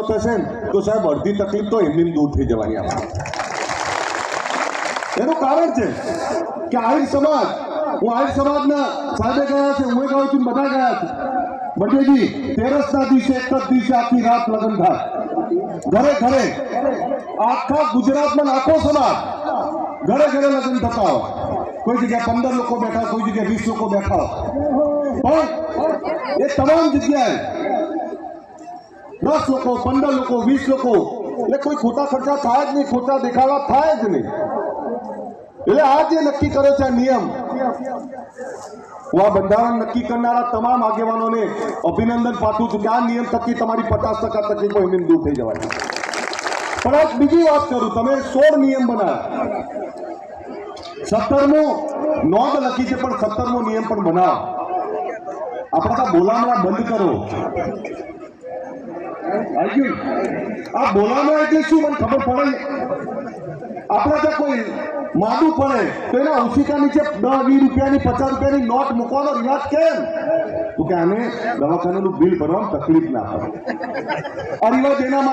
થશે તો સાહેબ અડધી તકલીફ તો એમની દૂર થઈ જવાની આપણે એનું કારણ છે કે આહિર સમાજ હું આહિર સમાજના સાહેબે ગયા છે હું કહું છું બધા ગયા છે બટેજી 13ના દિવસે એક જ દિવસે આખી રાત લગ્ન થાય ઘરે ઘરે આખા ગુજરાતમાં આખો સમાજ ઘરે ઘરે લગ્ન થતા હોય કોઈ જગ્યાએ 15 લોકો બેઠા કોઈ જગ્યાએ 20 લોકો બેઠા પણ એ તમામ જગ્યાએ 10 લોકો 15 લોકો 20 લોકો એટલે કોઈ ખોટા ખર્ચા થાય જ નહીં ખોટા દેખાવા થાય જ નહીં એટલે આ જે નક્કી કરે છે નિયમ હું આ બંધારણ નક્કી કરનારા તમામ આગેવાનોને અભિનંદન પાઠવું છું કે આ નિયમ થકી તમારી 50% તકલીફો એમની દૂર થઈ જવાની પણ એક બીજી વાત કરું તમે 16 નિયમ બનાવ્યા 17મો નોંધ લખી છે પણ 17મો નિયમ પણ બનાવો આપણા બોલામણા બંધ કરો આ બોલામણા એટલે શું મને ખબર પડે આપણા ત્યાં કોઈ માદું પડે તો એના ઓછીકા નીચે 10-20 રૂપિયાની 50 રૂપિયાની નોટ મૂકવાનો રિવાજ કેમ તો કે આને દવાખાનાનું બિલ ભરવામાં તકલીફ ના પડે આ રિવાજ એના